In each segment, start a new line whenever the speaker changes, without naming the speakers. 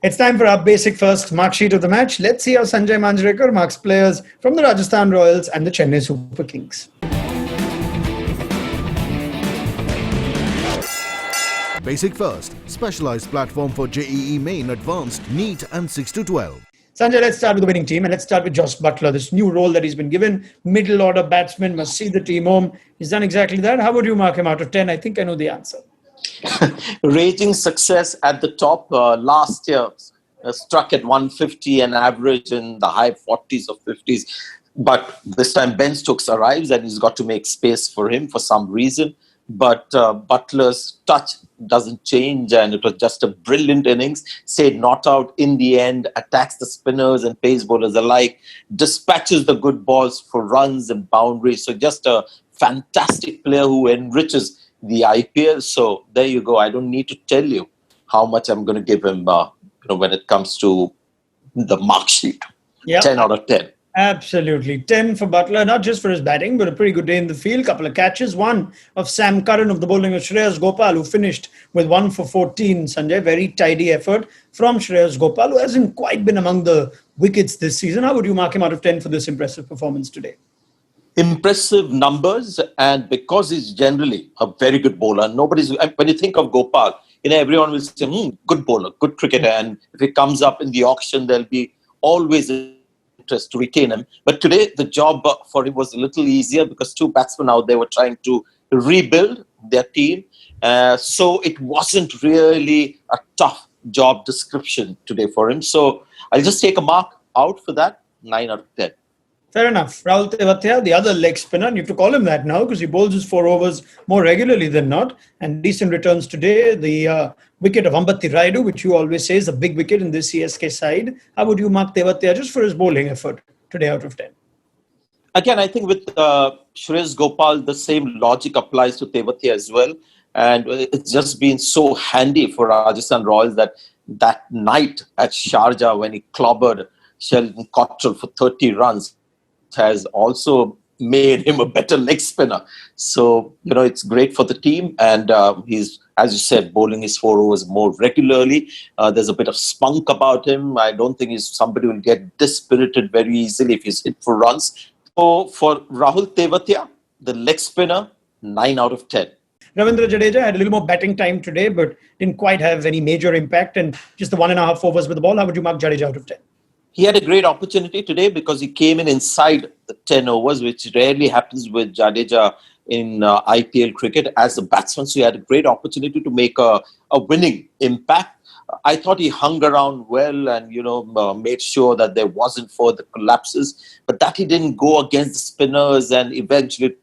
It's time for our basic first mark sheet of the match. Let's see how Sanjay Manjekar marks players from the Rajasthan Royals and the Chennai Super Kings.
Basic First, specialized platform for JEE Main Advanced, NEET and 6 to 12.
Sanjay, let's start with the winning team and let's start with Josh Butler. This new role that he's been given, middle order batsman, must see the team home. He's done exactly that. How would you mark him out of 10? I think I know the answer.
Raging success at the top last year, struck at 150 and average in the high 40s or 50s. But this time Ben Stokes arrives and he's got to make space for him for some reason. But Butler's touch doesn't change, and it was just a brilliant innings. Stayed not out in the end, attacks the spinners and pace bowlers alike, dispatches the good balls for runs and boundaries. So just a fantastic player who enriches the IPL. So there you go. I don't need to tell you how much I'm going to give him when it comes to the mark sheet.
Yep.
10 out of 10.
Absolutely. 10 for Butler, not just for his batting, but a pretty good day in the field. Couple of catches. One of Sam Curran of the bowling of Shreyas Gopal, who finished with 1 for 14. Sanjay, very tidy effort from Shreyas Gopal, who hasn't quite been among the wickets this season. How would you mark him out of 10 for this impressive performance today?
Impressive numbers, and because he's generally a very good bowler, when you think of Gopal, everyone will say, good bowler, good cricketer, and if he comes up in the auction, there'll be always interest to retain him. But today, the job for him was a little easier because two batsmen out there were trying to rebuild their team. So it wasn't really a tough job description today for him. So I'll just take a mark out for that, 9 out of 10.
Fair enough. Rahul Tewatia, the other leg spinner, and you have to call him that now because he bowls his 4 overs more regularly than not. And decent returns today. The wicket of Ambati Rayudu, which you always say is a big wicket in this CSK side. How would you mark Tewatia just for his bowling effort today out of 10?
Again, I think with Shreyas Gopal, the same logic applies to Tewatia as well. And it's just been so handy for Rajasthan Royals that night at Sharjah when he clobbered Sheldon Cottrell for 30 runs has also made him a better leg spinner. So, it's great for the team. And he's, as you said, bowling his 4 overs more regularly. There's a bit of spunk about him. I don't think he's somebody who will get dispirited very easily if he's hit for runs. So for Rahul Tewatia, the leg spinner, 9 out of 10.
Ravindra Jadeja had a little more batting time today, but didn't quite have any major impact. And just the 1.5 overs with the ball, how would you mark Jadeja out of 10?
He had a great opportunity today because he came in inside the 10 overs, which rarely happens with Jadeja in IPL cricket as a batsman. So he had a great opportunity to make a winning impact. I thought he hung around well and, made sure that there wasn't further collapses, but that he didn't go against the spinners and eventually,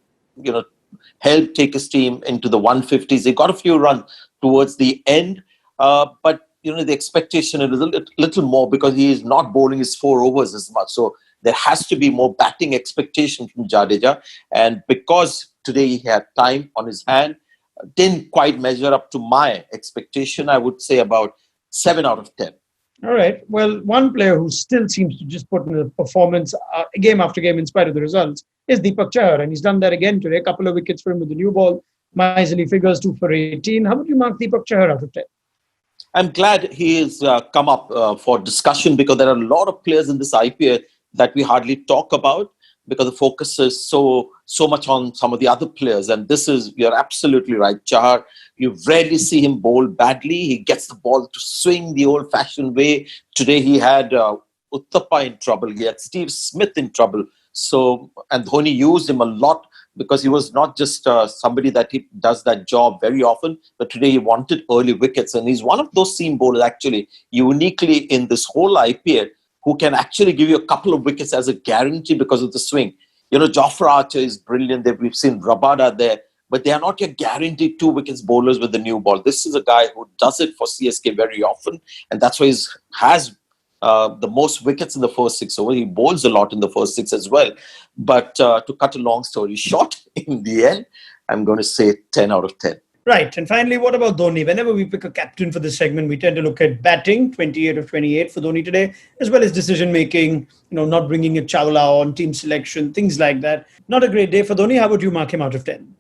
helped take his team into the 150s. He got a few runs towards the end, but the expectation is a little more because he is not bowling his 4 overs as much. So there has to be more batting expectation from Jadeja. And because today he had time on his hand, didn't quite measure up to my expectation. I would say about 7 out of 10.
All right. Well, one player who still seems to just put in a performance game after game in spite of the results is Deepak Chahar. And he's done that again today. A couple of wickets for him with the new ball. Miserly figures, 2 for 18. How would you mark Deepak Chahar out of 10?
I'm glad he has come up for discussion because there are a lot of players in this IPL that we hardly talk about because the focus is so much on some of the other players. And you're absolutely right. Chahar, you rarely see him bowl badly. He gets the ball to swing the old-fashioned way. Today he had Uttappa in trouble. He had Steve Smith in trouble. And Dhoni used him a lot because he was not just somebody that he does that job very often, but today he wanted early wickets. And he's one of those seam bowlers actually uniquely in this whole IPL who can actually give you a couple of wickets as a guarantee because of the swing. Jofra Archer is brilliant. We've seen Rabada there, but they are not your guaranteed 2 wickets bowlers with the new ball. This is a guy who does it for CSK very often, and that's why he has the most wickets in the first 6 overs. He bowls a lot in the first 6 as well. But to cut a long story short, in the end, I'm going to say 10 out of 10.
Right. And finally, what about Dhoni? Whenever we pick a captain for this segment, we tend to look at batting, 28 of 28 for Dhoni today, as well as decision-making, not bringing a Chawla on, team selection, things like that. Not a great day for Dhoni. How would you mark him out of 10?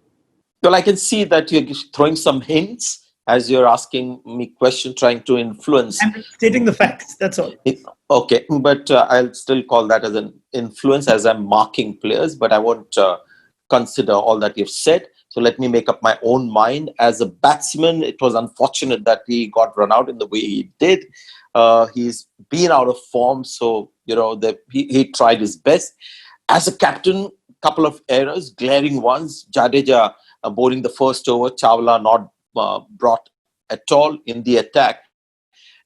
Well, I can see that you're throwing some hints as you're asking me question, trying to influence.
I'm stating the facts. That's all.
Okay, but I'll still call that as an influence as I'm marking players, but I won't consider all that you've said. So let me make up my own mind. As a batsman, it was unfortunate that he got run out in the way he did. He's been out of form, so he tried his best. As a captain, couple of errors, glaring ones. Jadeja bowling the first over, Chawla not brought at all in the attack.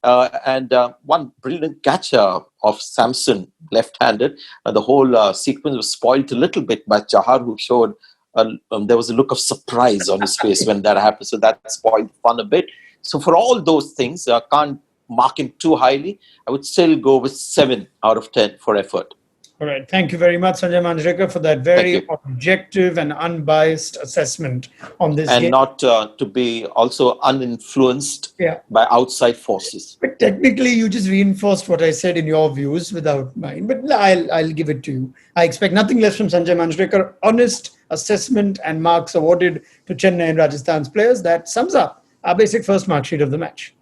And one brilliant catch of Samson, left-handed. The whole sequence was spoiled a little bit by Chahar, who showed there was a look of surprise on his face when that happened. So that spoiled the fun a bit. So for all those things, I can't mark him too highly. I would still go with 7 out of 10 for effort.
All right. Thank you very much, Sanjay Manjekar, for that very objective and unbiased assessment on this game.
And not to be also uninfluenced by outside forces.
But technically, you just reinforced what I said in your views without mine. But I'll give it to you. I expect nothing less from Sanjay Manjekar. Honest assessment and marks awarded to Chennai and Rajasthan's players. That sums up our basic first mark sheet of the match.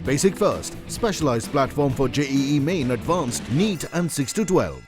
Basic First, specialized platform for JEE Main Advanced, NEET and 6 to 12.